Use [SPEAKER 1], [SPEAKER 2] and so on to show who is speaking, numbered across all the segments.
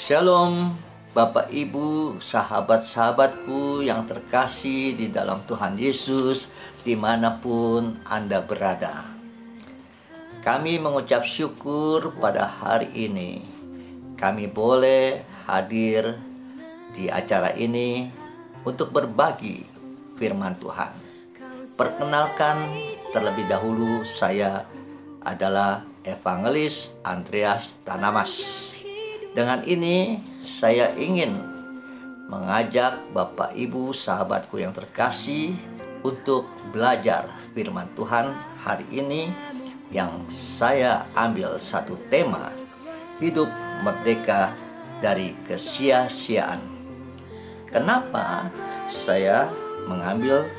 [SPEAKER 1] Shalom Bapak Ibu, sahabat-sahabatku yang terkasih di dalam Tuhan Yesus dimanapun Anda berada. Kami mengucap syukur pada hari ini kami boleh hadir di acara ini untuk berbagi firman Tuhan. Perkenalkan terlebih dahulu, saya adalah Evangelis Andreas Tanamas. Dengan ini saya ingin mengajak Bapak Ibu sahabatku yang terkasih untuk belajar firman Tuhan hari ini, yang saya ambil satu tema, hidup merdeka dari kesia-siaan. Kenapa saya mengambil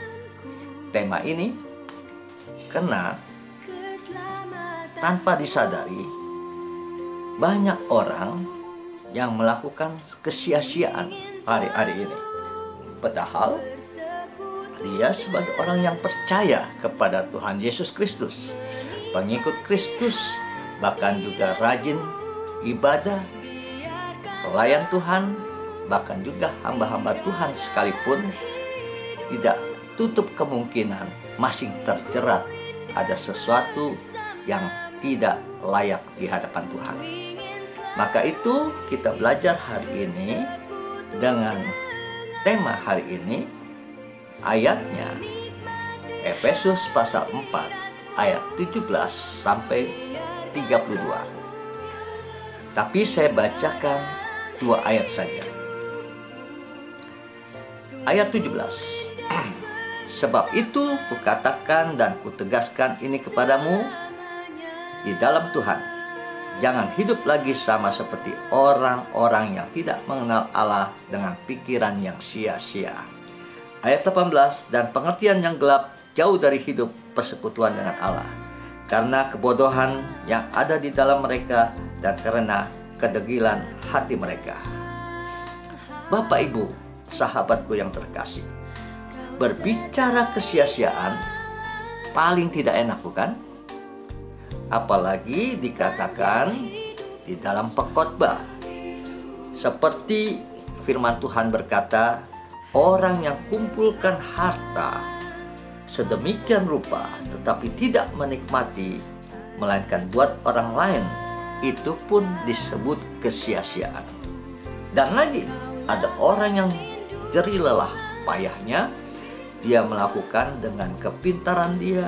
[SPEAKER 1] tema ini? Karena tanpa disadari banyak orang yang melakukan kesia-siaan hari-hari ini. Padahal dia sebagai orang yang percaya kepada Tuhan Yesus Kristus, pengikut Kristus, bahkan juga rajin ibadah, pelayan Tuhan, bahkan juga hamba-hamba Tuhan sekalipun, tidak tutup kemungkinan masih terjerat ada sesuatu yang tidak layak di hadapan Tuhan. Maka itu kita belajar hari ini dengan tema hari ini, ayatnya Efesus pasal 4 ayat 17 sampai 32. Tapi saya bacakan 2 ayat saja. Ayat 17. Sebab itu kukatakan dan kutegaskan ini kepadamu di dalam Tuhan, jangan hidup lagi sama seperti orang-orang yang tidak mengenal Allah dengan pikiran yang sia-sia. Ayat 18, dan pengertian yang gelap jauh dari hidup persekutuan dengan Allah, karena kebodohan yang ada di dalam mereka dan karena kedegilan hati mereka. Bapak Ibu, sahabatku yang terkasih, berbicara kesia-siaan paling tidak enak, bukan? Apalagi dikatakan di dalam pengkhotbah. Seperti firman Tuhan berkata, orang yang kumpulkan harta sedemikian rupa tetapi tidak menikmati, melainkan buat orang lain, itu pun disebut kesia-siaan. Dan lagi ada orang yang jerih lelah payahnya, dia melakukan dengan kepintaran dia,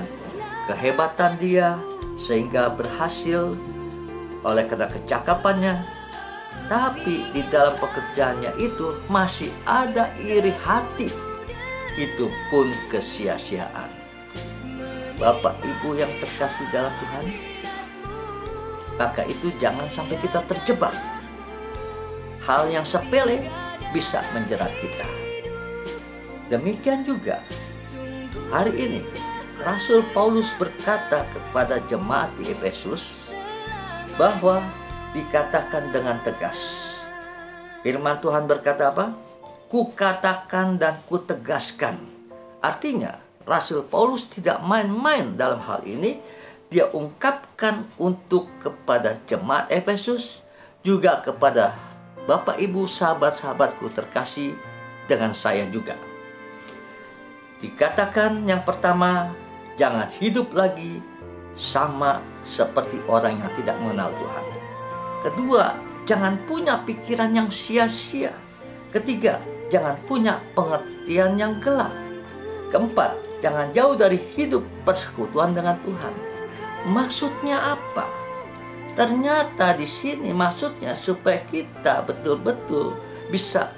[SPEAKER 1] kehebatan dia, sehingga berhasil oleh karena kecakapannya. Tapi di dalam pekerjaannya itu masih ada iri hati, itu pun kesia-siaan. Bapak Ibu yang terkasih dalam Tuhan, maka itu jangan sampai kita terjebak. Hal yang sepele bisa menjerat kita. Demikian juga hari ini Rasul Paulus berkata kepada jemaat di Efesus bahwa dikatakan dengan tegas. Firman Tuhan berkata apa? Kukatakan dan kutegaskan. Artinya Rasul Paulus tidak main-main dalam hal ini. Dia ungkapkan untuk kepada jemaat Efesus, juga kepada Bapak Ibu sahabat-sahabatku terkasih, dengan saya juga. Dikatakan yang pertama, jangan hidup lagi sama seperti orang yang tidak mengenal Tuhan. Kedua, jangan punya pikiran yang sia-sia. Ketiga, jangan punya pengertian yang gelap. Keempat, jangan jauh dari hidup persekutuan dengan Tuhan. Maksudnya apa? Ternyata di sini maksudnya supaya kita betul-betul bisa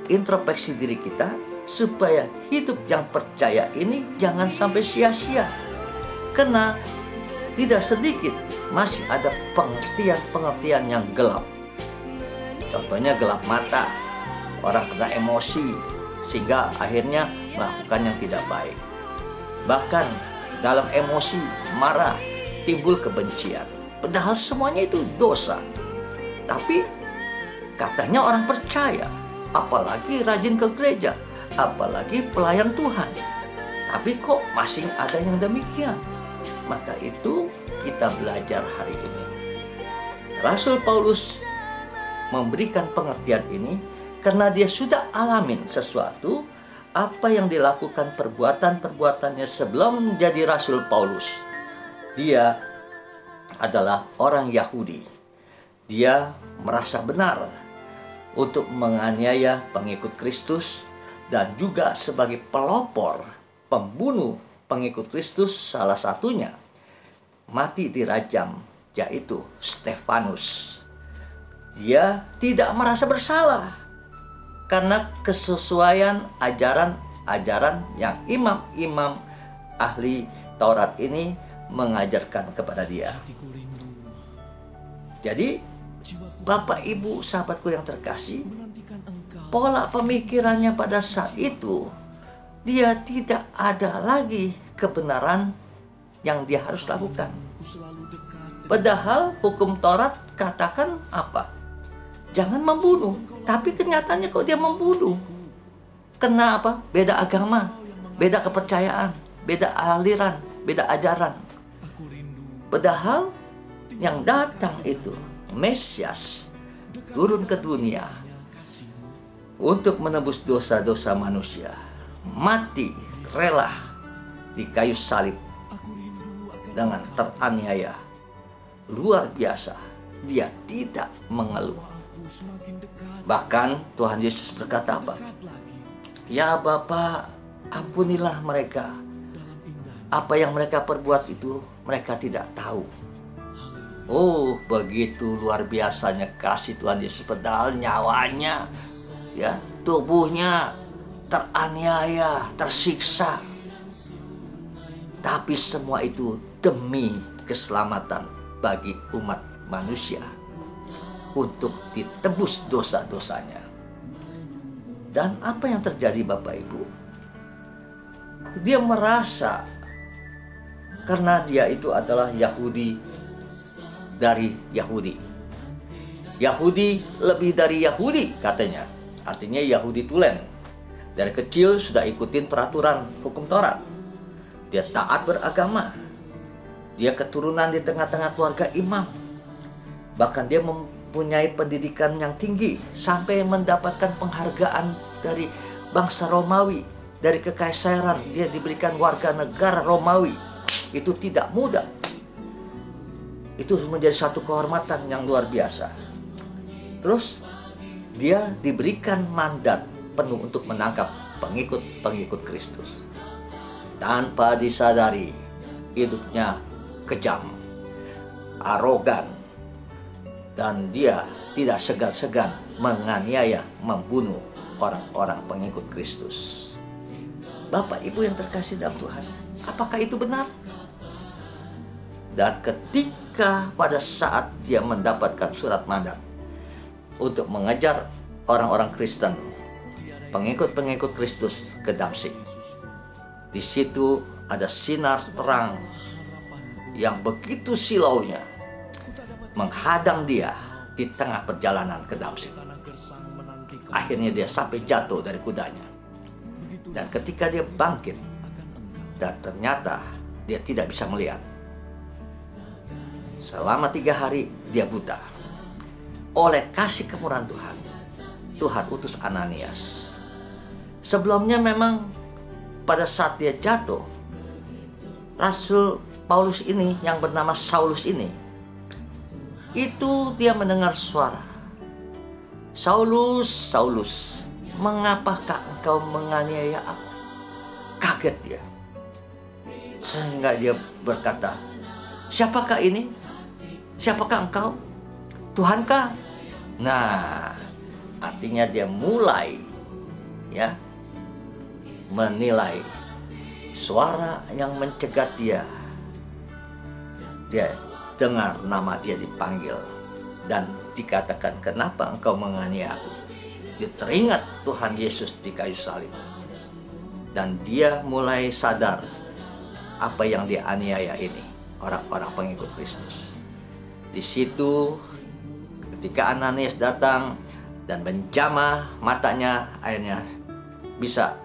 [SPEAKER 1] introspeksi diri kita, supaya hidup yang percaya ini jangan sampai sia-sia. Karena tidak sedikit masih ada pengertian-pengertian yang gelap. Contohnya gelap mata, orang kena emosi sehingga akhirnya melakukan yang tidak baik. Bahkan dalam emosi, marah, timbul kebencian. Padahal semuanya itu dosa. Tapi katanya orang percaya, apalagi rajin ke gereja, apalagi pelayan Tuhan. Tapi kok masih ada yang demikian? Maka itu kita belajar hari ini. Rasul Paulus memberikan pengertian ini karena dia sudah alamin sesuatu apa yang dilakukan perbuatan-perbuatannya sebelum menjadi Rasul Paulus. Dia adalah orang Yahudi. Dia merasa benar untuk menganiaya pengikut Kristus dan juga sebagai pelopor, pembunuh pengikut Kristus salah satunya mati dirajam, yaitu Stefanus. Dia tidak merasa bersalah karena kesesuaian ajaran-ajaran yang imam-imam ahli Taurat ini mengajarkan kepada dia. Jadi, Bapak Ibu sahabatku yang terkasih, pola pemikirannya pada saat itu, dia tidak ada lagi kebenaran yang dia harus lakukan. Padahal hukum Taurat katakan apa? Jangan membunuh. Tapi kenyataannya kok dia membunuh. Kenapa? Beda agama, beda kepercayaan, beda aliran, beda ajaran. Padahal yang datang itu Mesias turun ke dunia untuk menebus dosa-dosa manusia. Mati rela di kayu salib dengan teraniaya. Luar biasa, dia tidak mengeluh. Bahkan Tuhan Yesus berkata apa? Ya Bapa, ampunilah mereka. Apa yang mereka perbuat itu mereka tidak tahu. Oh, begitu luar biasanya kasih Tuhan Yesus, padahal nyawanya, ya, tubuhnya teraniaya, tersiksa. Tapi semua itu demi keselamatan bagi umat manusia, untuk ditebus dosa-dosanya. Dan apa yang terjadi Bapak Ibu? Dia merasa karena dia itu adalah Yahudi dari Yahudi. Yahudi lebih dari Yahudi katanya. Artinya Yahudi tulen. Dari kecil sudah ikutin peraturan hukum Taurat. Dia taat beragama. Dia keturunan di tengah-tengah keluarga imam. Bahkan dia mempunyai pendidikan yang tinggi sampai mendapatkan penghargaan dari bangsa Romawi, dari kekaisaran. Dia diberikan warga negara Romawi. Itu tidak mudah. Itu menjadi satu kehormatan yang luar biasa. Terus dia diberikan mandat penuh untuk menangkap pengikut-pengikut Kristus. Tanpa disadari, hidupnya kejam, arogan, dan dia tidak segan-segan menganiaya, membunuh orang-orang pengikut Kristus. Bapak Ibu yang terkasih dalam Tuhan, apakah itu benar? Dan ketika pada saat dia mendapatkan surat mandat untuk mengejar orang-orang Kristen, pengikut-pengikut Kristus ke Damsyik, di situ ada sinar terang yang begitu silaunya menghadang dia di tengah perjalanan ke Damsyik. Akhirnya dia sampai jatuh dari kudanya. Dan ketika dia bangkit, dan ternyata dia tidak bisa melihat. Selama 3 hari dia buta. Oleh kasih kemurahan Tuhan, Tuhan utus Ananias. Sebelumnya memang pada saat dia jatuh, Rasul Paulus ini yang bernama Saulus ini, itu dia mendengar suara, Saulus, Saulus, mengapakah engkau menganiaya aku? Kaget dia. Sehingga dia berkata, siapakah ini? Siapakah engkau? Tuhankah? Nah, artinya dia mulai ya menilai suara yang mencegat dia. Dia dengar nama dia dipanggil dan dikatakan, kenapa engkau menganiaya aku? Dia teringat Tuhan Yesus di kayu salib. Dan dia mulai sadar apa yang dianiaya ini, orang-orang pengikut Kristus. Di situ ketika Ananias datang dan menjamah matanya, akhirnya bisa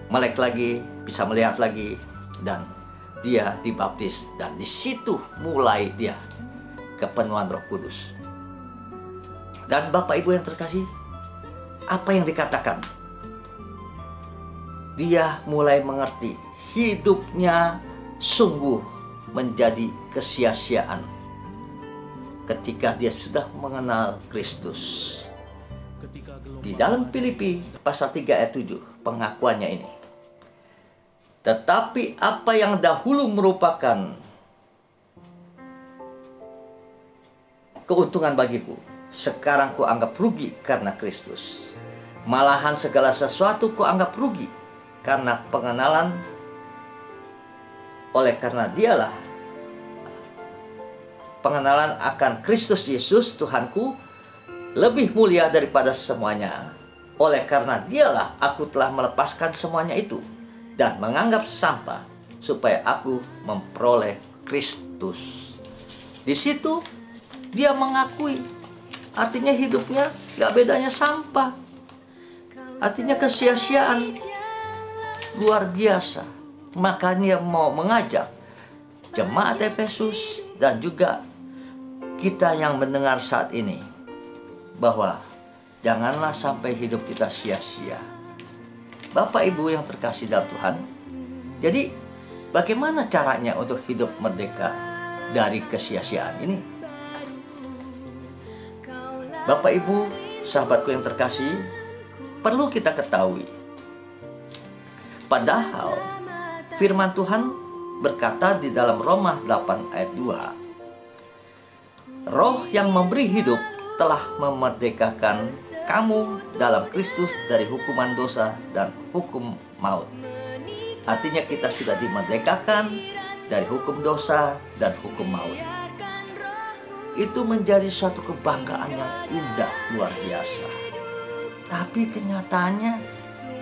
[SPEAKER 1] melek lagi, bisa melihat lagi, dan dia dibaptis. Dan di situ mulai dia kepenuhan Roh Kudus. Dan Bapak Ibu yang terkasih, apa yang dikatakan? Dia mulai mengerti hidupnya sungguh menjadi kesia-siaan ketika dia sudah mengenal Kristus. Di dalam Filipi pasal 3 ayat 7 pengakuannya ini. Tetapi apa yang dahulu merupakan keuntungan bagiku, sekarang kuanggap rugi karena Kristus. Malahan segala sesuatu kuanggap rugi karena pengenalan karena dialah pengenalan akan Kristus Yesus Tuhanku lebih mulia daripada semuanya. Oleh karena dialah aku telah melepaskan semuanya itu dan menganggap sampah supaya aku memperoleh Kristus. Di situ dia mengakui, artinya hidupnya gak bedanya sampah, artinya kesia-siaan luar biasa. Makanya mau mengajak jemaat Efesus dan juga kita yang mendengar saat ini bahwa janganlah sampai hidup kita sia-sia. Bapak Ibu yang terkasih dalam Tuhan, jadi bagaimana caranya untuk hidup merdeka dari kesia-siaan ini? Bapak Ibu, sahabatku yang terkasih, perlu kita ketahui, padahal firman Tuhan berkata di dalam Roma 8 ayat 2, Roh yang memberi hidup telah memerdekakan kamu dalam Kristus dari hukuman dosa dan hukum maut. Artinya kita sudah dimerdekakan dari hukum dosa dan hukum maut. Itu menjadi suatu kebanggaan yang indah luar biasa. Tapi kenyataannya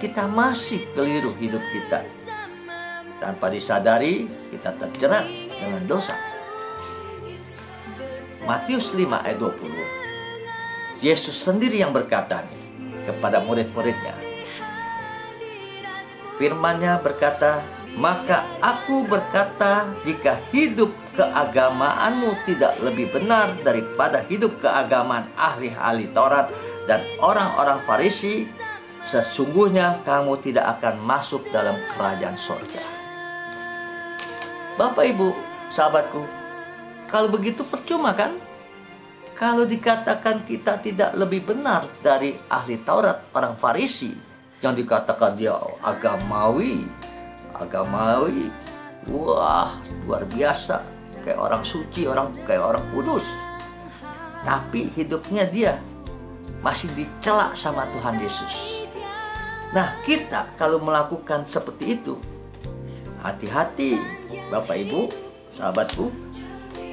[SPEAKER 1] kita masih keliru hidup kita. Tanpa disadari kita terjerat dengan dosa. Matius 5 ayat 20. Yesus sendiri yang berkata kepada murid-muridnya. Firman-Nya berkata, maka aku berkata, jika hidup keagamaanmu tidak lebih benar daripada hidup keagamaan ahli-ahli Taurat dan orang-orang Farisi, sesungguhnya kamu tidak akan masuk dalam kerajaan surga. Bapak Ibu, sahabatku, kalau begitu percuma kan? Kalau dikatakan kita tidak lebih benar dari ahli Taurat, orang Farisi, yang dikatakan dia agamawi, wah luar biasa, kayak orang suci, kayak orang kudus. Tapi hidupnya dia masih dicela sama Tuhan Yesus. Nah, kita kalau melakukan seperti itu, hati-hati Bapak Ibu, sahabatku,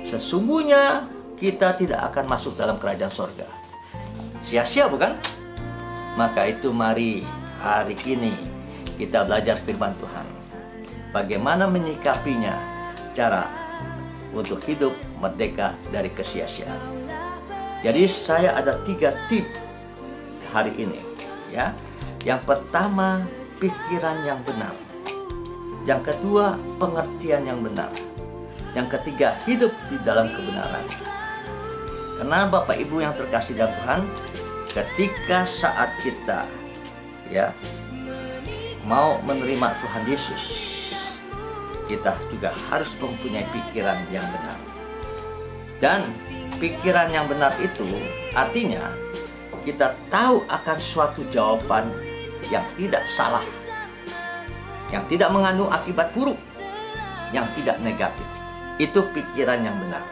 [SPEAKER 1] sesungguhnya kita tidak akan masuk dalam kerajaan surga. Sia-sia bukan? Maka itu mari hari ini kita belajar firman Tuhan. Bagaimana menyikapinya, cara untuk hidup merdeka dari kesia-siaan. Jadi saya ada 3 tip hari ini, ya. Yang pertama, pikiran yang benar. Yang kedua, pengertian yang benar. Yang ketiga, hidup di dalam kebenaran. Karena Bapak Ibu yang terkasih dalam Tuhan, ketika saat kita mau menerima Tuhan Yesus, kita juga harus mempunyai pikiran yang benar. Dan pikiran yang benar itu artinya kita tahu akan suatu jawaban yang tidak salah, yang tidak mengandung akibat buruk, yang tidak negatif. Itu pikiran yang benar.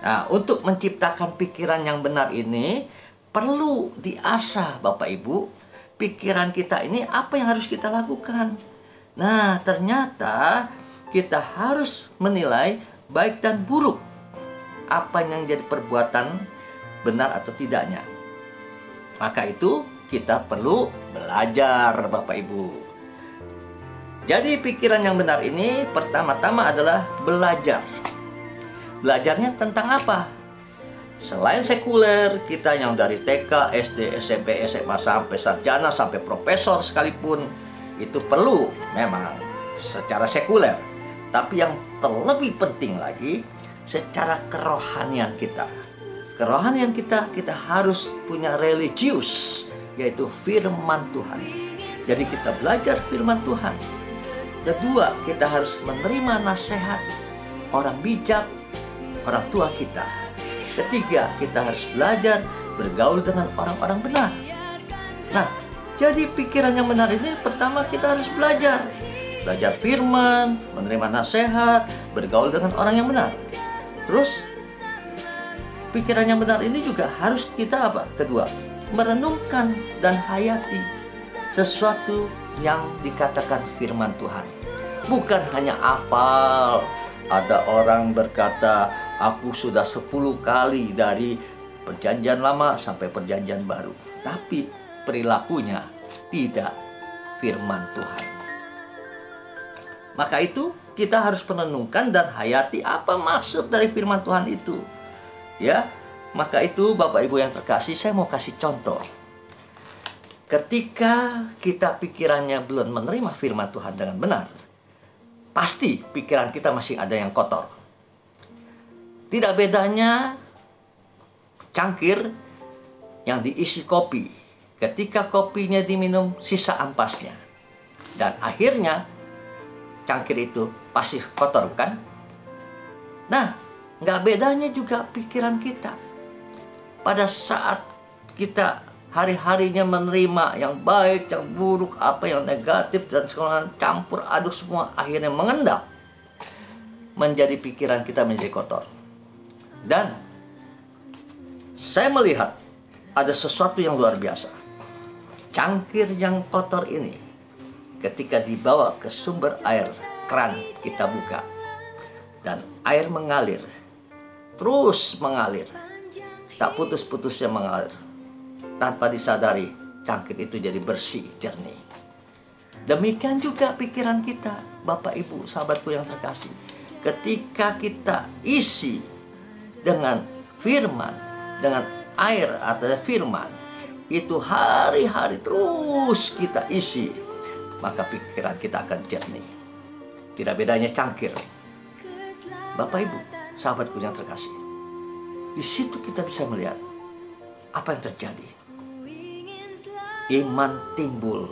[SPEAKER 1] Nah, untuk menciptakan pikiran yang benar ini perlu diasah Bapak Ibu. Pikiran kita ini apa yang harus kita lakukan? Nah, ternyata kita harus menilai baik dan buruk, apa yang jadi perbuatan benar atau tidaknya. Maka itu kita perlu belajar Bapak Ibu. Jadi pikiran yang benar ini pertama-tama adalah belajar. Belajarnya tentang apa? Selain sekuler, kita yang dari TK, SD, SMP, SMA sampai sarjana, sampai profesor sekalipun, itu perlu memang secara sekuler. Tapi yang terlebih penting lagi, secara kerohanian kita. kerohanian kita harus punya religius, yaitu firman Tuhan. Jadi kita belajar firman Tuhan. Kedua, kita harus menerima nasihat orang bijak, orang tua kita. Ketiga, kita harus belajar bergaul dengan orang-orang benar. Nah, jadi pikiran yang benar ini pertama kita harus belajar firman, menerima nasihat, bergaul dengan orang yang benar. Terus pikiran yang benar ini juga harus kita apa? Kedua, merenungkan dan hayati sesuatu yang dikatakan firman Tuhan. Bukan hanya hafal. Ada orang berkata, aku sudah 10 kali dari perjanjian lama sampai perjanjian baru, tapi perilakunya tidak firman Tuhan. Maka itu kita harus merenungkan dan hayati apa maksud dari firman Tuhan itu. Ya, maka itu Bapak Ibu yang terkasih, saya mau kasih contoh. Ketika kita pikirannya belum menerima firman Tuhan dengan benar, pasti pikiran kita masih ada yang kotor. Tidak bedanya cangkir yang diisi kopi. Ketika kopinya diminum, sisa ampasnya. Dan akhirnya cangkir itu pasti kotor, kan? Nah, nggak bedanya juga pikiran kita. Pada saat kita hari-harinya menerima yang baik, yang buruk, apa yang negatif, dan semua campur aduk semua, akhirnya mengendap. Menjadi pikiran kita menjadi kotor. Dan saya melihat ada sesuatu yang luar biasa. Cangkir yang kotor ini, ketika dibawa ke sumber air, keran kita buka, dan air mengalir, terus mengalir, tak putus-putusnya mengalir. Tanpa disadari, cangkir itu jadi bersih, jernih. Demikian juga pikiran kita, Bapak Ibu, sahabatku yang terkasih. Ketika kita isi dengan firman, dengan air atau firman, itu hari-hari terus kita isi, maka pikiran kita akan jernih. Tidak bedanya cangkir. Bapak Ibu, sahabatku yang terkasih, di situ kita bisa melihat apa yang terjadi. Iman timbul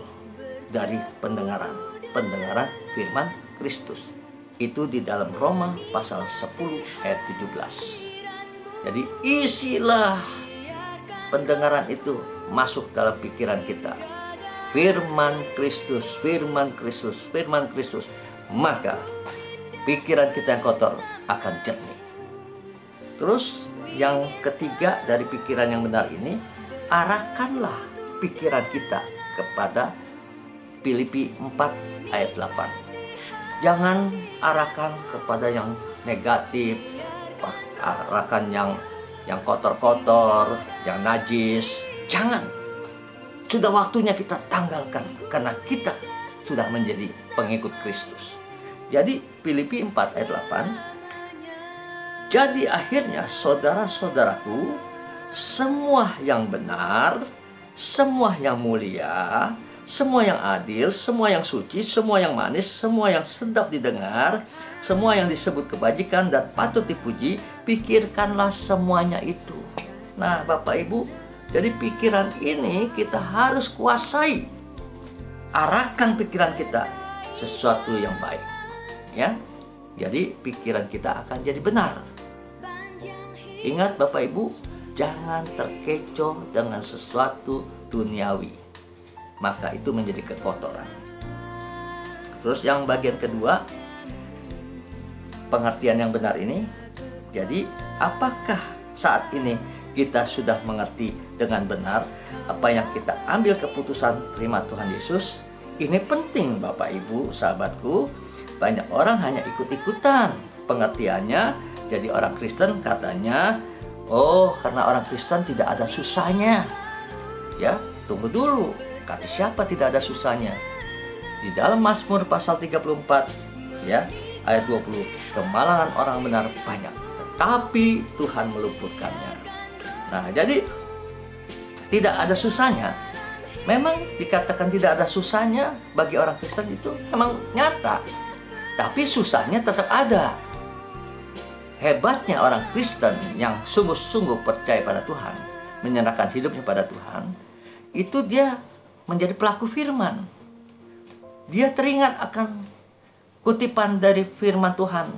[SPEAKER 1] dari pendengaran firman Kristus. Itu di dalam Roma pasal 10 ayat 17. Jadi isilah pendengaran itu masuk dalam pikiran kita. Firman Kristus, firman Kristus, firman Kristus. Maka pikiran kita yang kotor akan jernih. Terus yang ketiga dari pikiran yang benar ini, arahkanlah pikiran kita kepada Filipi 4 ayat 8. Jangan arahkan kepada yang negatif, arahkan yang kotor-kotor, yang najis. Jangan. Sudah waktunya kita tanggalkan, karena kita sudah menjadi pengikut Kristus. Jadi Filipi 4 ayat 8. Jadi akhirnya saudara-saudaraku, semua yang benar, semua yang mulia, semua yang adil, semua yang suci, semua yang manis, semua yang sedap didengar, semua yang disebut kebajikan dan patut dipuji, pikirkanlah semuanya itu. Nah, Bapak Ibu, jadi pikiran ini kita harus kuasai. Arahkan pikiran kita sesuatu yang baik. Ya. Jadi pikiran kita akan jadi benar. Ingat Bapak Ibu, jangan terkecoh dengan sesuatu duniawi. Maka itu menjadi kekotoran. Terus yang bagian kedua, pengertian yang benar ini. Jadi apakah saat ini kita sudah mengerti dengan benar apa yang kita ambil keputusan terima Tuhan Yesus? Ini penting Bapak Ibu, sahabatku. Banyak orang hanya ikut-ikutan pengertiannya. Jadi orang Kristen katanya, oh karena orang Kristen tidak ada susahnya. Ya, tunggu dulu. Kata siapa tidak ada susahnya? Di dalam Mazmur pasal 34 ya, ayat 20, kemalangan orang benar banyak, tetapi Tuhan meluputkannya. Nah, jadi tidak ada susahnya. Memang dikatakan tidak ada susahnya bagi orang Kristen itu memang nyata. Tapi susahnya tetap ada. hebatnya orang Kristen yang sungguh-sungguh percaya pada Tuhan, menyerahkan hidupnya pada Tuhan, itu dia menjadi pelaku firman. Dia teringat akan kutipan dari firman Tuhan.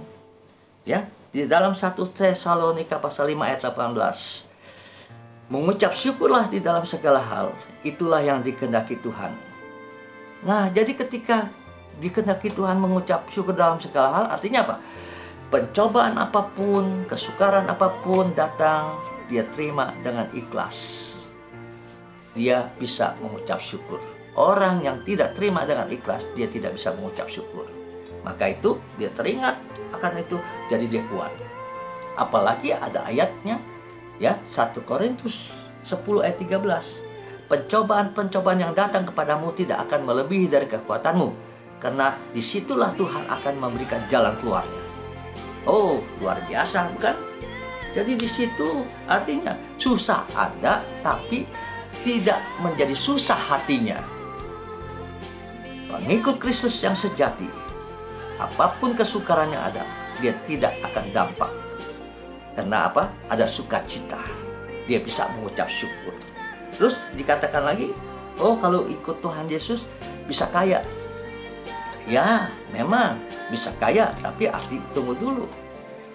[SPEAKER 1] Ya, di dalam 1 Tesalonika pasal 5 ayat 18. Mengucap syukurlah di dalam segala hal, itulah yang dikehendaki Tuhan. Nah, jadi ketika dikehendaki Tuhan mengucap syukur dalam segala hal, artinya apa? Pencobaan apapun, kesukaran apapun datang, dia terima dengan ikhlas. Dia bisa mengucap syukur. Orang yang tidak terima dengan ikhlas, dia tidak bisa mengucap syukur. Maka itu dia teringat akan itu, jadi dia kuat. Apalagi ada ayatnya, ya, 1 Korintus 10 ayat 13. Pencobaan-pencobaan yang datang kepadamu tidak akan melebihi dari kekuatanmu, karena disitulah Tuhan akan memberikan jalan keluarnya. Oh, luar biasa, bukan? Jadi di situ artinya susah ada, tapi tidak menjadi susah hatinya. Pengikut Kristus yang sejati, apapun kesukaran yang ada, dia tidak akan dampak. Karena apa? Ada sukacita. Dia bisa mengucap syukur. Terus dikatakan lagi, oh kalau ikut Tuhan Yesus bisa kaya. Ya, memang bisa kaya, tapi arti tunggu dulu.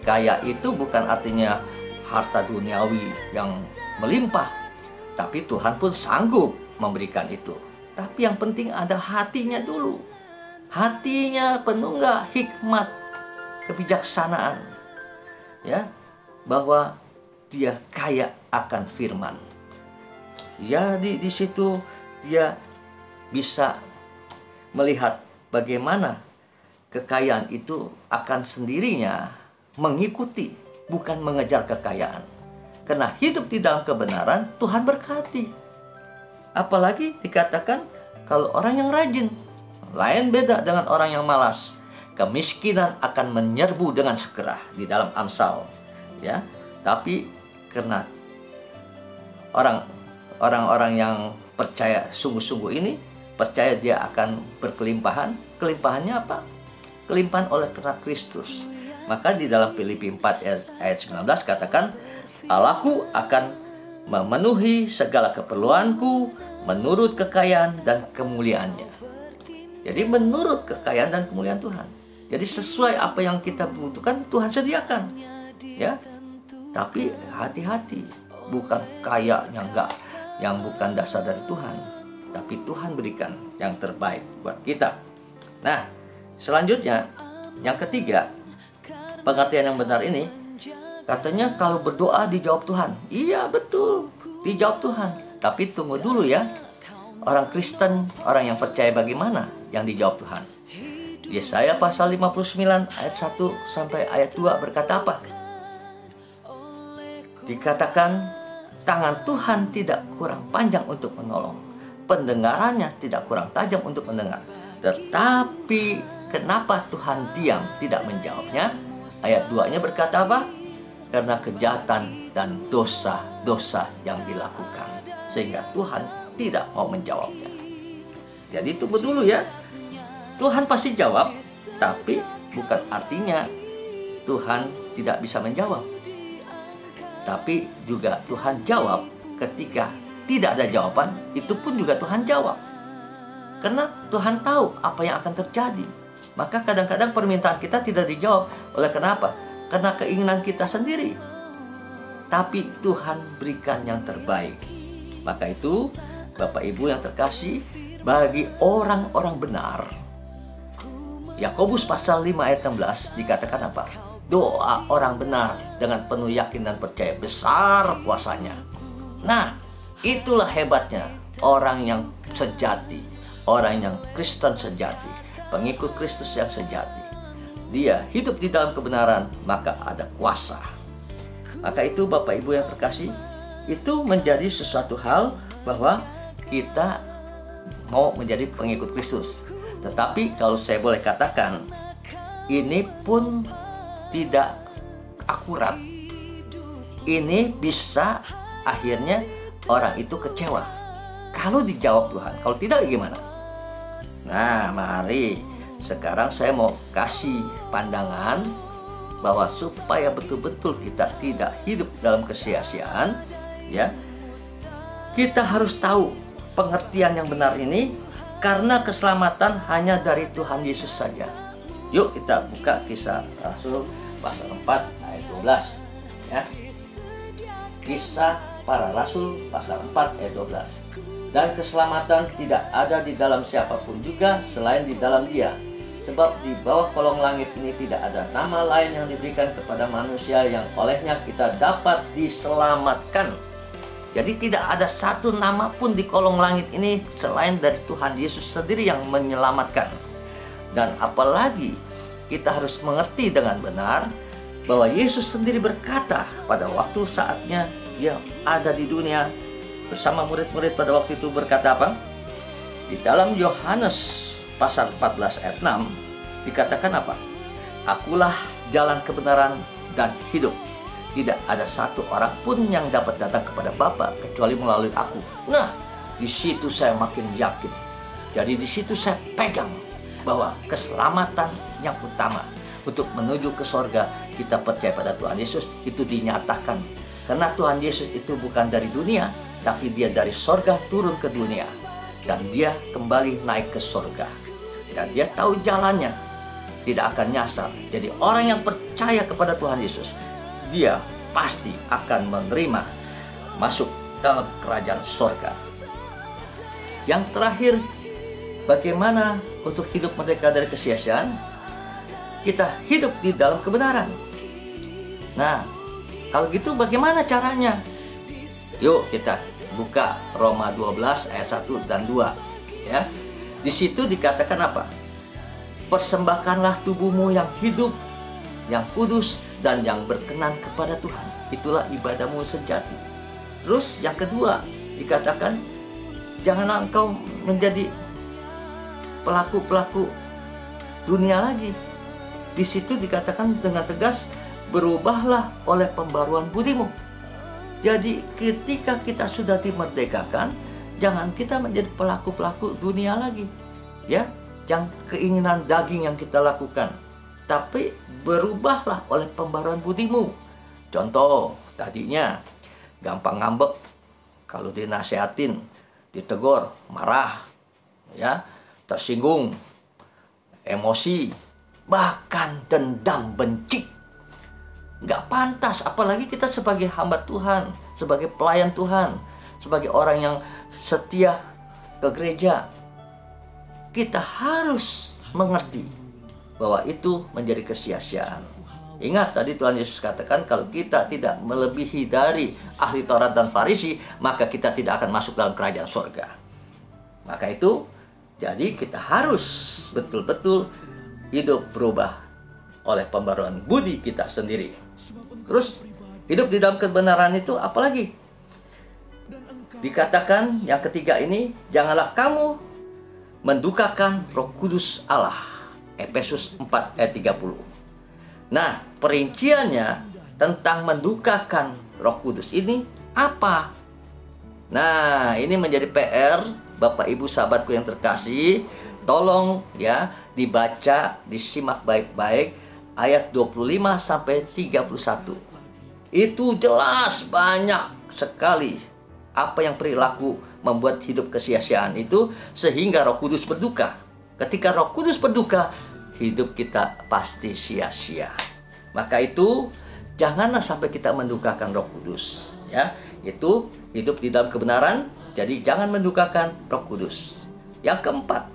[SPEAKER 1] Kaya itu bukan artinya harta duniawi yang melimpah, tapi Tuhan pun sanggup memberikan itu. Tapi yang penting ada hatinya dulu. Hatinya penuh nggak hikmat, kebijaksanaan, ya, bahwa dia kaya akan firman. Ya, di situ dia bisa melihat bagaimana kekayaan itu akan sendirinya mengikuti, bukan mengejar kekayaan. Karena hidup di dalam kebenaran, Tuhan berkati. Apalagi dikatakan kalau orang yang rajin, lain beda dengan orang yang malas. Kemiskinan akan menyerbu dengan segera di dalam Amsal, ya. Tapi karena orang-orang yang percaya sungguh-sungguh ini, percaya dia akan berkelimpahan. Kelimpahannya apa? Kelimpahan oleh karena Kristus. Maka di dalam Filipi 4 ayat 19 katakan, Allahku akan memenuhi segala keperluanku menurut kekayaan dan kemuliaannya. Jadi menurut kekayaan dan kemuliaan Tuhan. Jadi sesuai apa yang kita butuhkan, Tuhan sediakan, ya. Tapi hati-hati, bukan kaya yang bukan dasar dari Tuhan, tapi Tuhan berikan yang terbaik buat kita. Nah, selanjutnya yang ketiga, pengertian yang benar ini, katanya kalau berdoa dijawab Tuhan. Iya, betul, dijawab Tuhan. Tapi tunggu dulu ya, orang Kristen, orang yang percaya bagaimana yang dijawab Tuhan. Yesaya pasal 59 ayat 1 sampai ayat 2 berkata apa? Dikatakan, tangan Tuhan tidak kurang panjang untuk menolong, pendengarannya tidak kurang tajam untuk mendengar. Tetapi kenapa Tuhan diam tidak menjawabnya? Ayat 2-nya berkata apa? Karena kejahatan dan dosa-dosa yang dilakukan, sehingga Tuhan tidak mau menjawabnya. Jadi tunggu dulu ya. Tuhan pasti jawab, tapi bukan artinya Tuhan tidak bisa menjawab. Tapi juga Tuhan jawab ketika tidak ada jawaban, itu pun juga Tuhan jawab. Karena Tuhan tahu apa yang akan terjadi. Maka kadang-kadang permintaan kita tidak dijawab. Oleh kenapa? Karena keinginan kita sendiri. Tapi Tuhan berikan yang terbaik. Maka itu, Bapak Ibu yang terkasih, bagi orang-orang benar, Yakobus pasal 5 ayat 16 dikatakan apa? Doa orang benar dengan penuh yakin dan percaya besar kuasanya. Nah, itulah hebatnya orang yang sejati, orang yang Kristen sejati, pengikut Kristus yang sejati. Dia hidup di dalam kebenaran, maka ada kuasa. Maka itu Bapak Ibu yang terkasih, itu menjadi sesuatu hal bahwa kita mau menjadi pengikut Kristus. Tetapi kalau saya boleh katakan, ini pun tidak akurat. Ini bisa akhirnya orang itu kecewa kalau dijawab Tuhan. Kalau tidak gimana? Nah, mari sekarang saya mau kasih pandangan bahwa supaya betul-betul kita tidak hidup dalam kesia-siaan, ya, kita harus tahu pengertian yang benar ini, karena keselamatan hanya dari Tuhan Yesus saja. Yuk kita buka Kisah Rasul pasal 4 ayat 12, ya. Kisah para Rasul pasal 4 ayat 12. Dan keselamatan tidak ada di dalam siapapun juga selain di dalam Dia. Sebab di bawah kolong langit ini tidak ada nama lain yang diberikan kepada manusia yang olehnya kita dapat diselamatkan. Jadi tidak ada satu nama pun di kolong langit ini selain dari Tuhan Yesus sendiri yang menyelamatkan. Dan apalagi kita harus mengerti dengan benar bahwa Yesus sendiri berkata pada waktu saatnya Dia ada di dunia bersama murid-murid pada waktu itu, berkata apa? Di dalam Yohanes pasal 14 ayat 6 dikatakan apa? Akulah jalan kebenaran dan hidup. Tidak ada satu orang pun yang dapat datang kepada Bapa kecuali melalui aku. Nah, di situ saya makin yakin. Jadi di situ saya pegang bahwa keselamatan yang utama untuk menuju ke sorga, kita percaya pada Tuhan Yesus, itu dinyatakan. Karena Tuhan Yesus itu bukan dari dunia, tapi Dia dari sorga turun ke dunia. Dan Dia kembali naik ke sorga. Dan Dia tahu jalannya, tidak akan nyasar. Jadi orang yang percaya kepada Tuhan Yesus, dia pasti akan menerima masuk dalam kerajaan sorga. Yang terakhir, bagaimana untuk hidup merdeka dari kesia-siaan? Kita hidup di dalam kebenaran. Nah, kalau gitu bagaimana caranya? Yuk kita buka Roma 12 ayat 1 dan 2, ya. Di situ dikatakan apa? Persembahkanlah tubuhmu yang hidup, yang kudus, dan yang berkenan kepada Tuhan. Itulah ibadahmu sejati. Terus yang kedua dikatakan, janganlah engkau menjadi pelaku-pelaku dunia lagi. Di situ dikatakan dengan tegas, berubahlah oleh pembaruan budimu. Jadi ketika kita sudah dimerdekakan, jangan kita menjadi pelaku-pelaku dunia lagi, ya. Jangan keinginan daging yang kita lakukan, tapi berubahlah oleh pembaruan budimu. Contoh, tadinya gampang ngambek, kalau dinasehatin, ditegur, marah, ya, tersinggung, emosi, bahkan dendam, benci. Nggak pantas, apalagi kita sebagai hamba Tuhan, sebagai pelayan Tuhan, sebagai orang yang setia ke gereja. Kita harus mengerti bahwa itu menjadi kesia-siaan. Ingat tadi Tuhan Yesus katakan, kalau kita tidak melebihi dari ahli Taurat dan Farisi, maka kita tidak akan masuk dalam kerajaan surga. Maka itu, jadi kita harus betul-betul hidup berubah oleh pembaruan budi kita sendiri. Terus hidup di dalam kebenaran itu apalagi? Dikatakan yang ketiga ini, janganlah kamu mendukakan Roh Kudus Allah. Efesus 4 ayat 30. Nah, perinciannya tentang mendukakan Roh Kudus ini apa? Nah, ini menjadi PR Bapak Ibu sahabatku yang terkasih. Tolong ya dibaca, disimak baik-baik ayat 25 sampai 31. Itu jelas banyak sekali apa yang perilaku membuat hidup kesia-siaan itu, sehingga Roh Kudus berduka. Ketika Roh Kudus berduka, hidup kita pasti sia-sia. Maka itu janganlah sampai kita mendukakan Roh Kudus, ya. Itu hidup di dalam kebenaran, jadi jangan mendukakan Roh Kudus. Yang keempat,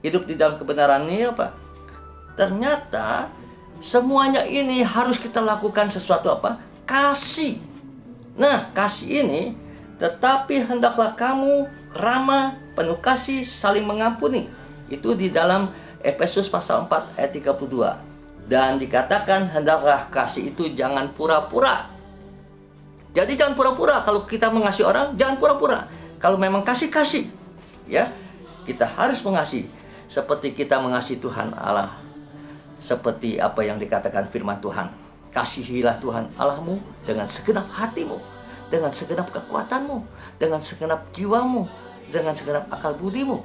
[SPEAKER 1] hidup di dalam kebenaran ini apa? Ternyata semuanya ini harus kita lakukan sesuatu apa? Kasih. Nah, kasih ini, tetapi hendaklah kamu ramah, penuh kasih, saling mengampuni. Itu di dalam Efesus pasal 4 ayat 32. Dan dikatakan hendaklah kasih itu jangan pura-pura. Jadi jangan pura-pura. Kalau kita mengasihi orang, jangan pura-pura. Kalau memang kasih, ya, kita harus mengasihi seperti kita mengasihi Tuhan Allah. Seperti apa yang dikatakan firman Tuhan, kasihilah Tuhan Allahmu dengan segenap hatimu, dengan segenap kekuatanmu, dengan segenap jiwamu, dengan segenap akal budimu.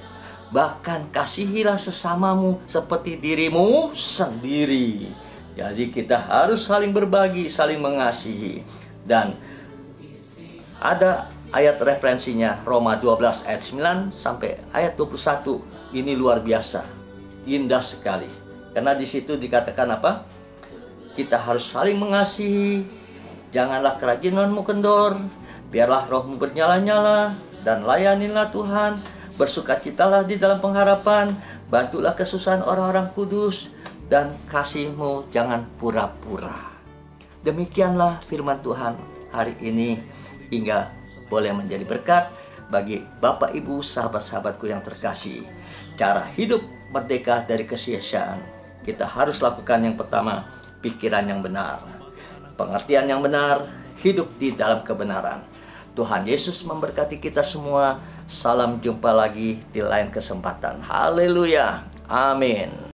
[SPEAKER 1] Bahkan kasihilah sesamamu seperti dirimu sendiri. Jadi kita harus saling berbagi, saling mengasihi. Dan ada ayat referensinya, Roma 12 ayat 9 sampai ayat 21. Ini luar biasa, indah sekali. Karena di situ dikatakan apa? Kita harus saling mengasihi. Janganlah kerajinanmu kendor, biarlah rohmu bernyala-nyala, dan layanilah Tuhan. Bersukacitalah di dalam pengharapan, bantulah kesusahan orang-orang kudus, dan kasihmu jangan pura-pura. Demikianlah firman Tuhan hari ini, hingga boleh menjadi berkat bagi Bapak Ibu sahabat-sahabatku yang terkasih. Cara hidup merdeka dari kesia-siaan, kita harus lakukan yang pertama, pikiran yang benar, pengertian yang benar, hidup di dalam kebenaran. Tuhan Yesus memberkati kita semua. Salam jumpa lagi di lain kesempatan. Haleluya. Amin.